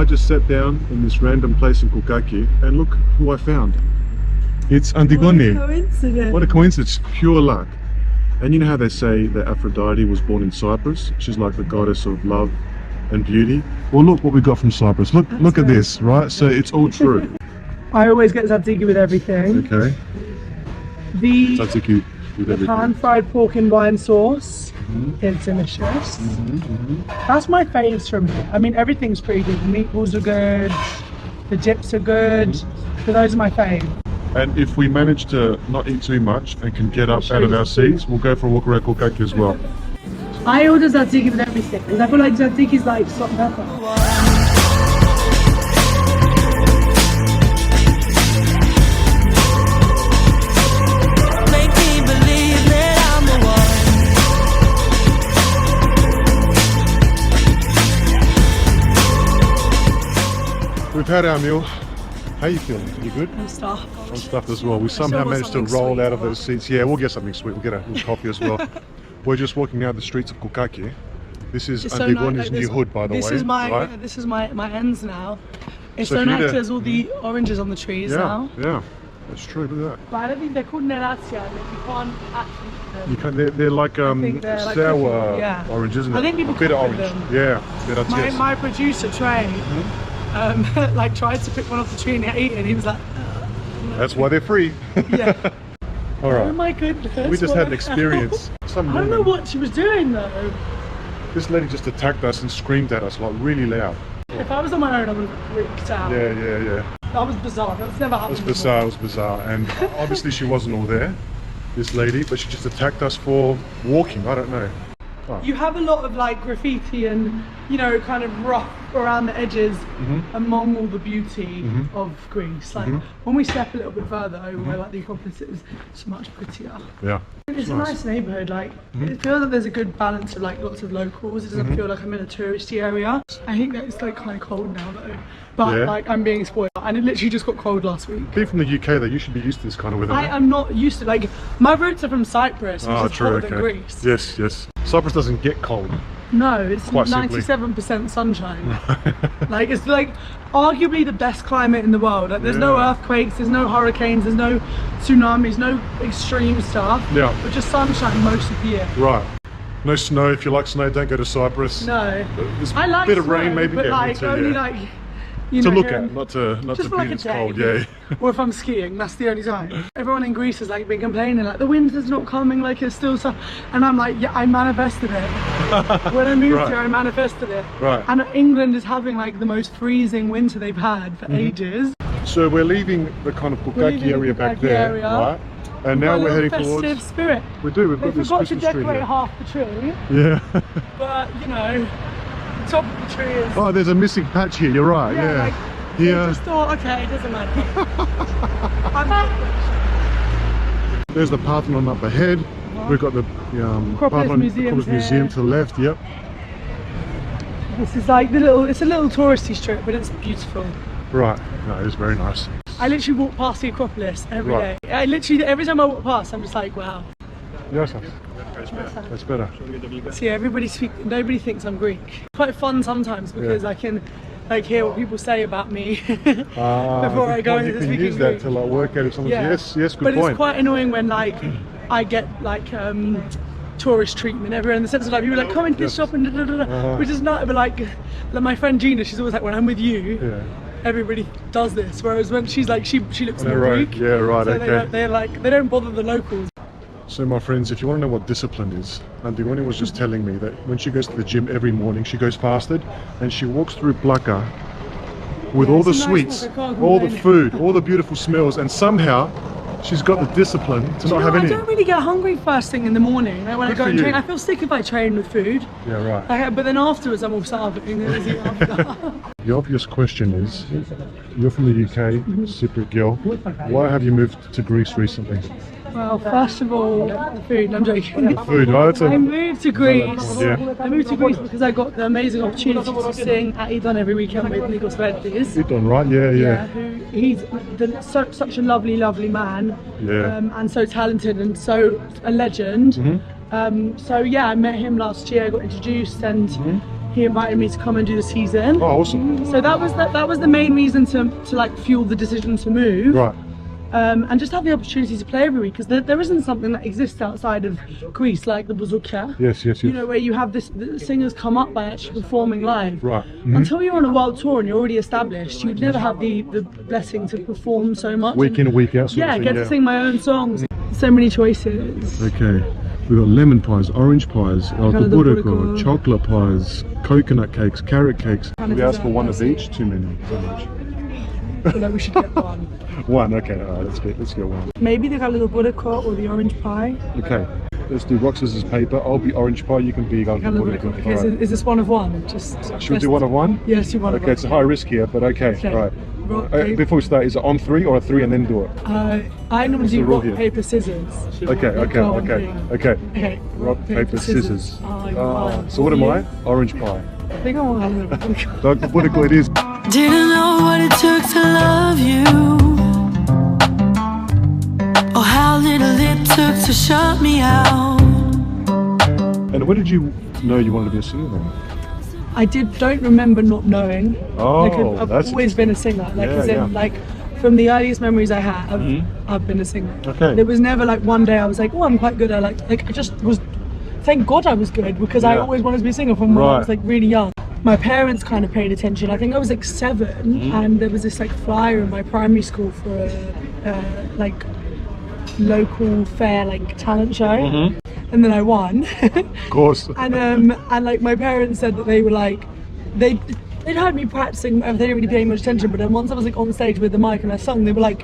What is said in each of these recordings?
I just sat down in this random place in Koukaki and look who I found. It's Antigoni. What a coincidence. What a coincidence, pure luck. And you know how they say that Aphrodite was born in Cyprus? She's like the goddess of love and beauty. Well, look what we got from Cyprus. Look at this, right? So it's all true. I always get tzatziki with everything. Okay. The Tzatziki with everything. pan-fried pork and wine sauce is delicious. That's my favourites from here. I mean, everything's pretty good. The meatballs are good. The dips are good. So those are my fave. And if we manage to not eat too much and can get up out of our seats, we'll go for a walk around Koukaki as well. I order tzatziki with everything because I feel like tzatziki is like salt and pepper. We've had our meal. How are you feeling? You good? I'm stuffed. I'm stuffed as well. We somehow managed to roll out of those seats. Yeah, we'll get something sweet. We'll get a little coffee as well. We're just walking down the streets of Koukaki. This is Antigoni's new hood, by the way. This is my ends now. It's So so if you nice. did- There's all the oranges on the trees now. Yeah, that's true. Look at that. But I don't think they're called Neratia. Like you can't actually eat them. You can, they're like think they're like sour cooking, yeah. orange, isn't it? I think people bitter cook orange. with them. Yeah, bitter taste. My producer Trey, like tried to pick one off the tree and ate it, and he was like, That's why they're free. yeah. All right. Oh my goodness. We just what had an the experience. hell? Some I don't know woman- what she was doing though. This lady just attacked us and screamed at us like really loud. If I was on my own, I would have freaked out. Yeah. That was bizarre. That's never It happened was bizarre. And obviously she wasn't all there, this lady, but she just attacked us for walking. I don't know. Oh. You have a lot of like graffiti and, you know, kind of rough around the edges among all the beauty of Greece. Like when we step a little bit further over where like the Acropolis is, it's much prettier. Yeah. It's a nice neighbourhood. Like it feels like there's a good balance of like lots of locals. It doesn't feel like I'm in a touristy area. I think that it's like kind of cold now though. But like I'm being spoiled, and it literally just got cold last week. Being from the UK though, you should be used to this kind of weather. I am not used to like my roots are from Cyprus, which is hotter than Greece. Yes. Cyprus doesn't get cold. No, it's Quite simply. 97% sunshine. Like it's like arguably the best climate in the world. Like there's no earthquakes, there's no hurricanes, there's no tsunamis, no extreme stuff. Yeah. But just sunshine most of the year. Right. No snow. If you like snow, don't go to Cyprus. No. There's I like a bit of snow, rain maybe. but Yeah, like me too, only yeah. like you to know, look here at, and- not to just for like be a it's day. cold. Yeah. Or if I'm skiing, that's the only time. Everyone in Greece has like been complaining like the winter's not coming, like it's still so, and I'm like, yeah, I manifested it. When I moved here, I manifested it. Right. And England is having like the most freezing winter they've had for ages. So we're leaving the kind of Koukaki area back there, right? And now we're heading festive towards. spirit. We do. We've They got this forgot to Christmas tree decorate here. half the tree, Yeah. but you know, the top of the tree is. Oh, there's a missing patch here. You're right. Yeah. Like, they just thought, okay, it doesn't matter. There's the Parthenon up ahead. We've got the Acropolis Museum to the left. Yep. This is like it's a little touristy strip, but it's beautiful. Right. No, it's very nice. I literally walk past the Acropolis every Right. day. I literally, every time I walk past, I'm just like, wow. Yes. That's better. See, nobody thinks I'm Greek. Quite fun sometimes because I can like hear what people say about me before I go into You can speaking use that Greek. to like work out if someone's yes, good but point. it's quite annoying when like I get like tourist treatment everywhere, in the sense of like people are like come into this shop and which is not, but like my friend Gina, she's always like, when I'm with you, everybody does this, whereas when she's like she looks more Greek. Yeah, right. So Okay. they don't bother the locals. So my friends, if you want to know what discipline is, Antigoni was just telling me that when she goes to the gym every morning, she goes fasted and she walks through Plaka with all the it's a nice sweets, walk, I can't all the complain. food, all the beautiful smells, and somehow she's got the discipline to not have I any. don't really get hungry first thing in the morning. Like when Good I go for and you. train, I feel sick if I train with food. Yeah, right. Like, but then afterwards, I'm all starving. And then I eat after. The obvious question is, you're from the UK, Cypriot girl. Why have you moved to Greece recently? Well, first of all, the food. I'm joking. Food, right? That's I a, moved to Greece. Yeah. I moved to Greece because I got the amazing opportunity to sing at Idon every weekend with Nikos Vertis. you done right? Yeah. He's such a lovely, lovely man. Yeah. And so talented and so a legend. So yeah, I met him last year. I got introduced, and he invited me to come and do the season. Oh, awesome. So that was the main reason to like fuel the decision to move. Right. And just have the opportunity to play every week, because there isn't something that exists outside of Greece like the bouzoukia. Yes. You know, where you have the singers come up by actually performing live. Right. Until you're on a world tour and you're already established, you'd never have the blessing to perform so much. Week in, week out. Yeah, get to sing my own songs. So many choices. Okay. We've got lemon pies, orange pies, alcohol, chocolate pies, coconut cakes, carrot cakes. We asked for one of each. Too many. Too much. I feel like we should get one. One, okay, alright, let's get one. Maybe the galiloburico or the orange pie. Okay, let's do rock, scissors, paper. I'll be orange pie, you can be galiloburico. Okay, so is this one of one? Should we do one of one? Yes, you want Okay, it's a high risk here, but okay. Alright. Before we start, is it on 3 or a 3 and then do it? I normally do rock, paper, scissors. Okay. Rock, paper, scissors. So what am I? Orange pie. I think I'm on Galiloburico it is. Didn't know what it took to love you, or how little it took to shut me out. And when did you know you wanted to be a singer then? I don't remember not knowing. Oh, like I've always been a singer. Like from the earliest memories I have, I've been a singer. Okay. There was never like one day I was like, oh, I'm quite good. I just was. Thank God I was good, because I always wanted to be a singer from when I was like really young. My parents kind of paid attention. I think I was like 7, and there was this like flyer in my primary school for a like local fair like talent show, and then I won. Of course. and like my parents said that they were like they'd heard me practicing. They didn't really pay much attention, but then once I was like on stage with the mic and I sung, they were like,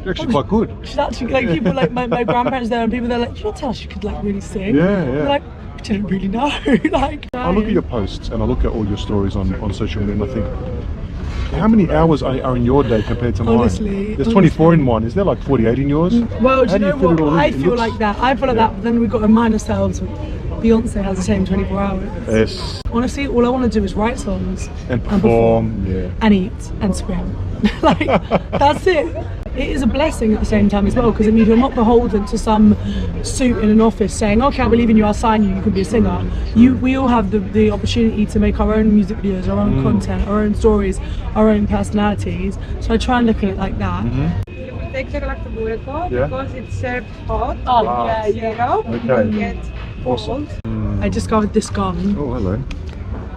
you're actually quite good. She's actually like, people like my grandparents there, and people they're like, you don't tell us you could like really sing. Yeah. We're like, I didn't really know. Like, I look at your posts and I look at all your stories on social media and I think, how many hours are in your day compared to mine? Honestly, there's 24 in one. Is there like 48 in yours? Well, do you know what? I It feel looks- like that. I feel like that. But then we've got to remind ourselves. Beyonce has the same 24 hours. Yes. Honestly, all I want to do is write songs And perform. Yeah. and eat and swim. Like, that's it. It is a blessing at the same time as well, because it means you're not beholden to some suit in an office saying, okay, I believe in you, I'll sign you, you can be a singer. We all have the opportunity to make our own music videos, our own content, our own stories, our own personalities. So I try and look at it like that. Take the galactobureko Yeah. because it's served hot. Oh, Wow. Zero. Okay. You get Awesome. cold. I discovered this gum. Oh, hello.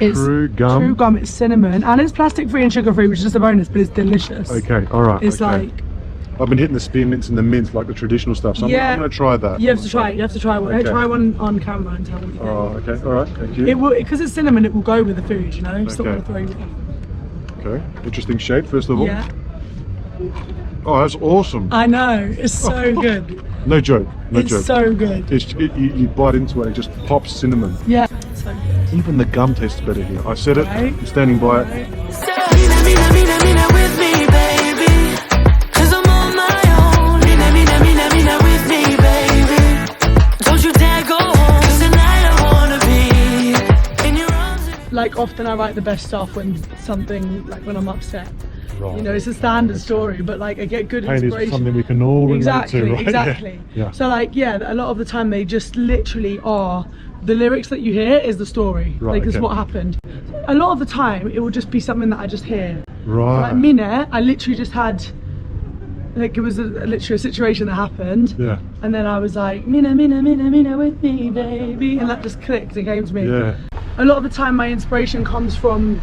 It's True gum. True gum, it's cinnamon, and it's plastic free and sugar free, which is just a bonus, but it's delicious. Okay, alright. It's okay. like, I've been hitting the spearmints and the mints, like the traditional stuff, so I'm going to try that. you have to try it, you have to try one. Okay. Try one on camera and tell me. Oh, okay, alright, thank you. It will, because it's cinnamon, it will go with the food, you know? It's not Okay. going to throw you off. Okay, interesting shape, first of all. Yeah, Oh, that's awesome. I know, it's so good. No joke, no It's joke. so good. You bite into it and it just pops cinnamon. Yeah, so good. Even the gum tastes better here. I said it, Right. I'm standing by it. Mina with me, baby, 'cause I'm on my own. Mina with me, baby. Don't you dare go home, 'cause tonight I wanna be in your arms. Like, often I write the best stuff when when I'm upset. Right. You know, it's a standard story, but like I get good Pain is inspiration. something we can all relate Exactly, to, right? exactly. Yeah. So like, yeah, a lot of the time they just literally are, the lyrics that you hear is the story. Right, Like, it's okay. what happened. A lot of the time it will just be something that I just hear. Right. Like Mine, I literally just had, like, it was literally a situation that happened. Yeah. And then I was like, Mina with me, baby. And that just clicked and came to me. Yeah. A lot of the time my inspiration comes from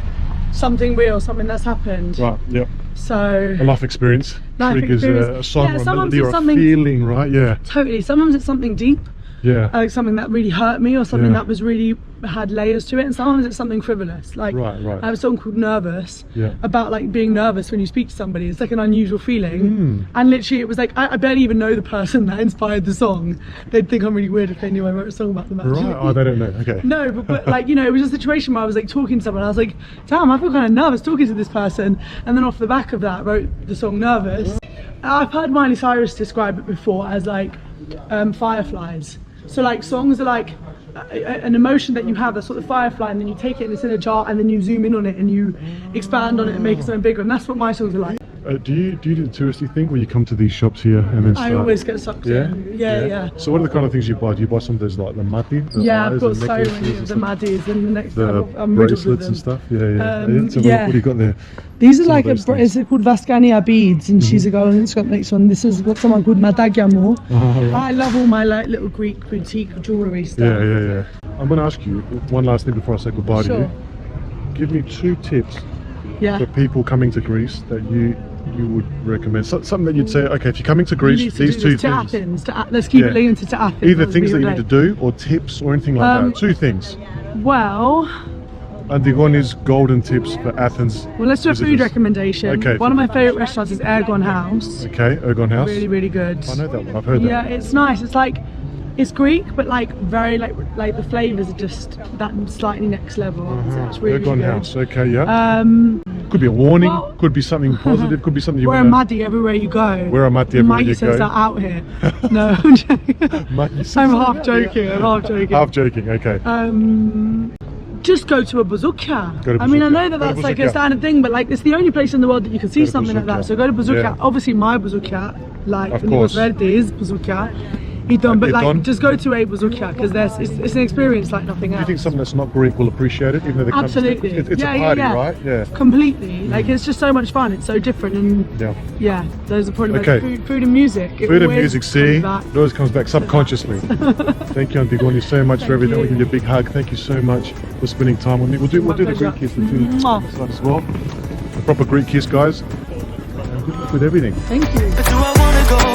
something real, something that's happened. Right, yep. So, A life experience Life triggers experience. a song Yeah, or a sometimes melody or it's a something- feeling, right? Yeah. totally. Sometimes it's something deep, Yeah. like something that really hurt me, or something Yeah. that was really had layers to it, and sometimes it's something frivolous. Like, Right. I have a song called Nervous, Yeah. about like being nervous when you speak to somebody. It's like an unusual feeling, and literally it was like I barely even know the person that inspired the song. They'd think I'm really weird if they knew I wrote a song about them, actually. Right. Oh, they don't know. Okay. No, but like, you know, it was a situation where I was like talking to someone, I was like, damn, I feel kind of nervous talking to this person, and then off the back of that wrote the song Nervous. I've heard Miley Cyrus describe it before as like fireflies. So like, songs are like an emotion that you have, that's sort of firefly, and then you take it and it's in a jar, and then you zoom in on it and you expand on it and make it something bigger, and that's what my songs are like. Do you do the touristy thing where you come to these shops here and then start? I always get sucked in. Yeah. So what are the kind of things you buy? Do you buy some of those like the mati? Yeah, I've got so many of the maddies and the next the time I'm riddled with bracelets them. and stuff. Yeah. So yeah. what do you got there? These are Some like of those things. it's called Vaskania beads, and she's a girl on Instagram. Next one, this has got someone called Madagyamo. Right. I love all my like little Greek boutique jewellery stuff. Yeah. I'm going to ask you one last thing before I say goodbye to Sure. you. Give me 2 tips Yeah. for people coming to Greece that you would recommend. Something that you'd say, okay, if you're coming to You Greece, need to these do 2 this to things. Athens. Let's keep it Yeah. limited to Athens. Either Let's things be that you real. need to do or tips or anything like that. 2 things. Well, Antigoni's golden tips for Athens. let's do a food visitors. recommendation. Okay. One of my favourite restaurants is Ergon House. Okay, Ergon House. Really, really good. I know that one. I've heard that. Yeah, it's nice. It's like it's Greek, but like very like the flavours are just that slightly next level. So it's really Ergon good. House. Okay, yeah. Could be a warning. well- could be something positive. Could be something you Wear a want maddy everywhere you go. Wear a maddy everywhere Maggie you says go. that out here. No, I'm joking. Maggie says I'm that half out joking. I'm half joking. Half joking. Okay. Just go to a bazooka. Go to I mean, I bazooka. know that Go to that's like a bazooka. standard thing, but like it's the only place in the world that you can see Go to something like bazooka. that. So go to bazooka. Yeah. Obviously, my bazooka, like Of Nico's course. Verdi's bazooka, Idon, but like Idon. just go to a bazooka because it's an experience like nothing Do else. you think something that's not Greek will appreciate it, even though they come? Absolutely. It's Yeah, a yeah, party, yeah. right? Yeah. Completely. Like it's just so much fun. It's so different, and Yeah. those are probably Okay. my food and music. It Food and always music, comes see, back. it always comes back subconsciously. Thank you, Antigoni, so much for Thank everything. you. I'll give you a big hug. Thank you so much for spending time with me. We'll do My the pleasure. Greek kiss with you Mwah. as well. The proper Greek kiss, guys. And good luck with everything. Thank you. But do I wanna go